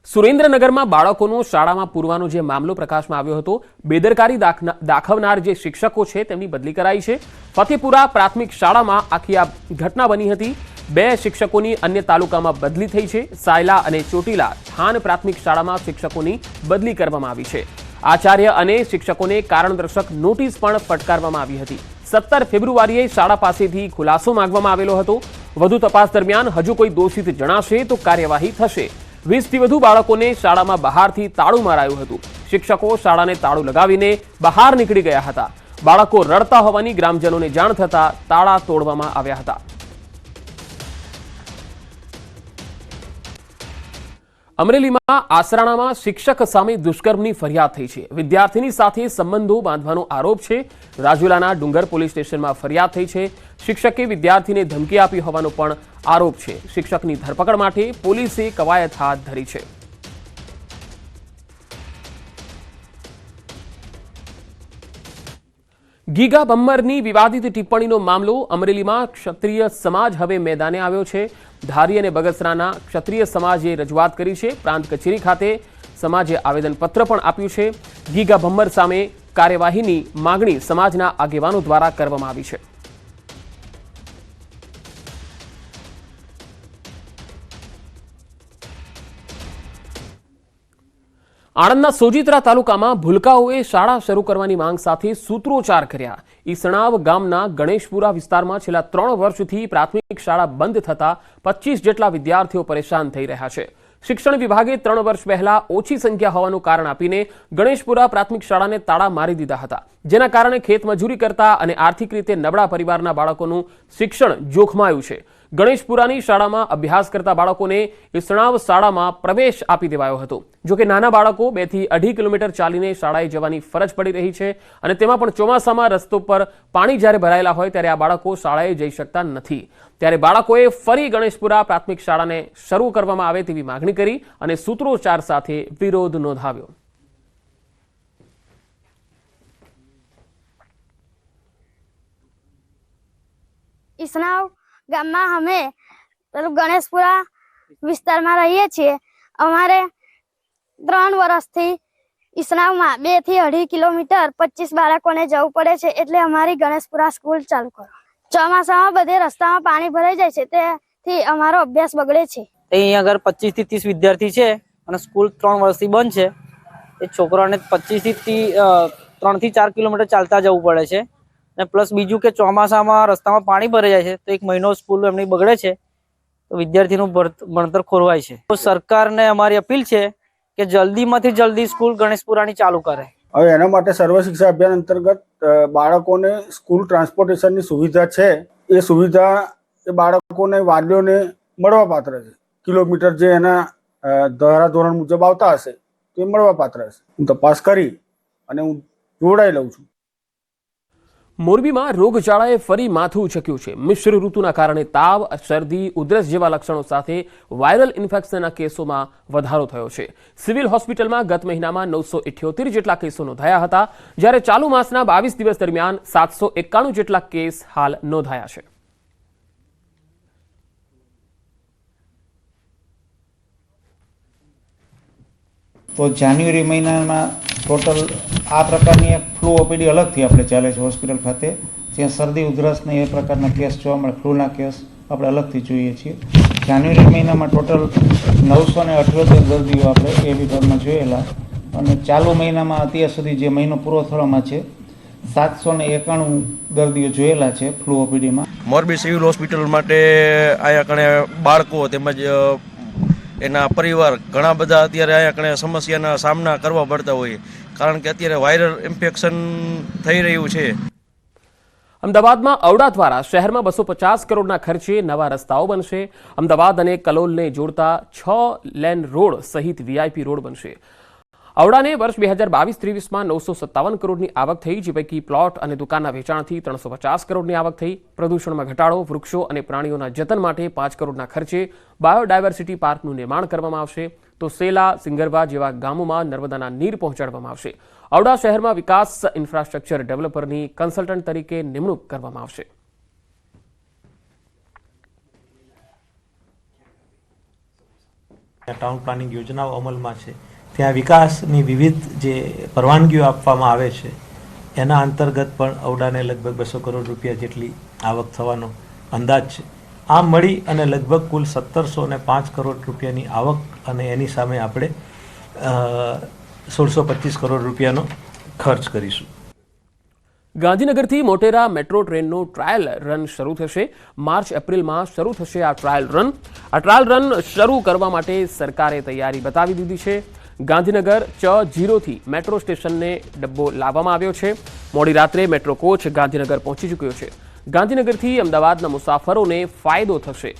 સુરેન્દ્રનગરમાં બાળકોનો શાળામાં પૂરવાનો જે મામલો પ્રકાશમાં આવ્યો હતો, બેદરકારી દાખવનાર જે શિક્ષકો છે તેમની બદલી કરાઈ છે। ફતેપુરા પ્રાથમિક શાળામાં આખી આ ઘટના બની હતી। 2 શિક્ષકોની અન્ય તાલુકામાં બદલી થઈ છે। સાયલા અને ચોટીલા થાન પ્રાથમિક શાળામાં શિક્ષકોની બદલી કરવામાં આવી છે। આચાર્ય અને શિક્ષકોને કારણદર્શક નોટિસ પણ ફટકારવામાં આવી હતી। 17 ફેબ્રુઆરીએ શાળા પાસેથી ખુલાસો માંગવામાં આવેલો હતો। વધુ તપાસ દરમિયાન હજુ કોઈ દોષિત જણાશે તો કાર્યવાહી થશે। 20 થી વધુ બાળકોને શાળામાં બહારથી તાળું મારાયું હતું। શિક્ષકો શાળાને તાળું લગાવીને બહાર નીકળી ગયા હતા। બાળકો રડતા હોવાની ગ્રામજનોને જાણ થતા તાળા તોડવામાં આવ્યા હતા। અમરેલીમાં આસરાણામાં શિક્ષક સામે દુષ્કર્મની ફરિયાદ થઈ છે। વિદ્યાર્થીની સાથે સંબંધો બાંધવાનો આરોપ છે। રાજુલાના ડુંગર પોલીસ સ્ટેશનમાં ફરિયાદ થઈ છે। શિક્ષકે વિદ્યાર્થીને ધમકી આપી હોવાનો પણ આરોપ છે। શિક્ષકની ધરપકડ માટે પોલીસે કવાયત હાથ ધરી છે। ગીગા બમ્મરની વિવાદિત ટિપ્પણીનો મામલો અમરેલીમાં ક્ષત્રિય સમાજ હવે મેદાને આવ્યો છે। ધારી અને બગસરાના ક્ષત્રિય સમાજે રજૂઆત કરી છે। પ્રાંત કચેરી ખાતે સમાજે આવેદનપત્ર પણ આપ્યું છે। ગીગા બમ્મર સામે કાર્યવાહીની માંગણી સમાજના આગેવાનો દ્વારા કરવામાં આવી છે। આણંદના સોજિત્રા તાલુકામાં ભૂલકાઓએ શાળા શરૂ કરવાની માંગ સાથે સૂત્રોચ્ચાર કર્યા। ઈસણાવ ગામના ગણેશપુરા વિસ્તારમાં છેલ્લા 3 વર્ષથી પ્રાથમિક શાળા બંધ થતા 25 જેટલા વિદ્યાર્થીઓ પરેશાન થઈ રહ્યા છે। શિક્ષણ વિભાગે 3 વર્ષ પહેલા ઓછી સંખ્યા હોવાનું કારણ આપીને ગણેશપુરા પ્રાથમિક શાળાને તાળા મારી દીધા હતા, જેના કારણે ખેતમજૂરી કરતા અને આર્થિક રીતે નબળા પરિવારના બાળકોનું શિક્ષણ જોખમાયું છે। ગણેશપુરાની શાળામાં અભ્યાસ કરતા બાળકોને ઈસણાવ શાળામાં પ્રવેશ આપી દેવાયો હતો। જો કે નાના બાળકો 2 થી 2.5 કિલોમીટર ચાલીને શાળાએ જવાની ફરજ પડી રહી છે અને તેમાં પણ ચોમાસામાં રસ્તો પર પાણી જ્યારે ભરાયેલા હોય ત્યારે આ બાળકો શાળાએ જઈ શકતા નથી। ત્યારે બાળકોએ ફરી ગણેશપુરા પ્રાથમિક શાળાને શરૂ કરવામાં આવે તેવી માગણી કરી અને સૂત્રોચ્ચાર સાથે વિરોધ નોંધાવ્યો। ઈસણાવ ગામમાં અમે ગણેશપુરા વિસ્તારમાં રહીએ છીએ। અમારે 3 વર્ષથી ઈસણાવમાં 2 થી 2.5 કિલોમીટર 25 બાળકોને જવું પડે છે, એટલે અમારી ગણેશપુરા સ્કૂલ ચાલુ કરો। ચોમાસામાં બધે રસ્તામાં પાણી ભરાઈ જાય છે, તેથી અમારો અભ્યાસ બગડે છે। અહીં આગળ 25 થી 30 વિદ્યાર્થી છે અને સ્કૂલ 3 વર્ષથી બંધ છે। એ છોકરાઓને 25 થી 3 થી 4 કિલોમીટર ચાલતા જવું પડે છે અને પ્લસ બીજું કે ચોમાસામાં રસ્તામાં પાણી ભરાઈ જાય છે તો 1 મહિનો સ્કૂલ એમની બગડે છે, તો વિદ્યાર્થીનું ભણતર ખોરવાય છે। તો સરકારને અમારી અપીલ છે કે જલ્દીમાંથી જલ્દી સ્કૂલ ગણેશપુરાની ચાલુ કરે। હવે એના માટે સર્વ શિક્ષા અભિયાન અંતર્ગત બાળકોને સ્કૂલ ટ્રાન્સપોર્ટેશનની સુવિધા છે, એ સુવિધા એ બાળકોને વાલીઓને મળવાપાત્ર છે। કિલોમીટર જે એના ધારાધોરણ મુજબ આવતા હશે તો એ મળવાપાત્ર હશે। હું તપાસ કરી અને હું જોડાઈ લઉં છું। મોરબીમાં રોગચાળાએ ફરી માથું ઉચક્યું છે। મિશ્ર ઋતુના કારણે તાવ, શરદી, ઉધરસ જેવા લક્ષણો સાથે વાયરલ ઇન્ફેક્શનના કેસોમાં વધારો થયો છે। સિવિલ હોસ્પિટલમાં ગત મહિનામાં 978 જેટલા કેસો નોંધાયા હતા, જ્યારે ચાલુ માસના 22 દિવસ દરમિયાન 791 જેટલા કેસ હાલ નોંધાયા છે। તો જાન્યુઆરી મહિનામાં ટોટલ આ પ્રકારની એક ફ્લૂ ઓપીડી અલગથી આપણે ચાલે છે હોસ્પિટલ ખાતે, જ્યાં શરદી ઉધરસને એ પ્રકારના કેસ જોવા મળે, ફ્લૂના કેસ આપણે અલગથી જોઈએ છીએ। જાન્યુઆરી મહિનામાં ટોટલ 978 દર્દીઓ આપણે એ વિભાગમાં જોયેલા અને ચાલુ મહિનામાં અત્યાર સુધી જે મહિનો પૂરો થવામાં છે 791 દર્દીઓ જોયેલા છે ફ્લૂ ઓપીડીમાં। મોરબી સિવિલ હોસ્પિટલ માટે અહીંયા કણે બાળકો તેમજ એના પરિવાર ઘણા બધા અત્યારે અહીંયા કણે સમસ્યાના સામના કરવા પડતા હોય, કારણ કે અત્યારે વાયરલ ઇન્ફેક્શન થઈ રહ્યું છે। અમદાવાદમાં ઔડા દ્વારા શહેરમાં 250 કરોડના ખર્ચે નવા રસ્તાઓ બનશે। અમદાવાદ અને કલોલને જોડતા 6 લેન રોડ સહિત વીઆઈપી રોડ બનશે। ઔડાને વર્ષ 2022-23માં 957 કરોડની આવક થઈ, જે પૈકી પ્લોટ અને દુકાનના વેચાણથી 350 કરોડની આવક થઈ। પ્રદૂષણમાં ઘટાડો, વૃક્ષો અને પ્રાણીઓના જતન માટે 5 કરોડના ખર્ચે બાયોડાયવર્સિટી પાર્કનું નિર્માણ કરવામાં આવશે। તો સેલા, સિંગરવા જેવા ગામોમાં નર્મદાના નીર પહોંચાડવામાં આવશે। ઔડા શહેરમાં વિકાસ ઇન્ફ્રાસ્ટ્રક્ચર ડેવલપરની કન્સલ્ટન્ટ તરીકે નિમણૂક કરવામાં આવશે। ટાઉન પ્લાનિંગ યોજનાઓ અમલમાં છે, ત્યાં વિકાસની વિવિધ જે પરવાનગીઓ આપવામાં આવે છે એના અંતર્ગત પણ ઔડાને લગભગ 200 કરોડ રૂપિયા જેટલી આવક થવાનો અંદાજ છે. આ મળી અને લગભગ કુલ 1705 કરોડ રૂપિયાની આવક અને એની સામે આપણે 1625 કરોડ રૂપિયાનો ખર્ચ કરીશું. ગાંધીનગરથી મોટેરા મેટ્રો ટ્રેનનો ટ્રાયલ રન શરૂ થશે. માર્ચ એપ્રિલમાં શરૂ થશે આ ટ્રાયલ રન. આ ટ્રાયલ રન શરૂ કરવા માટે સરકારે તૈયારી બતાવી દીધી છે. ગાંધીનગર ચ0 થી મેટ્રો સ્ટેશનને ડબ્બો લાવવામાં આવ્યો છે. મોડી રાત્રે મેટ્રો કોચ ગાંધીનગર પહોંચી ચૂક્યો છે. ગાંધીનગરથી અમદાવાદના મુસાફરોને ફાયદો થશે.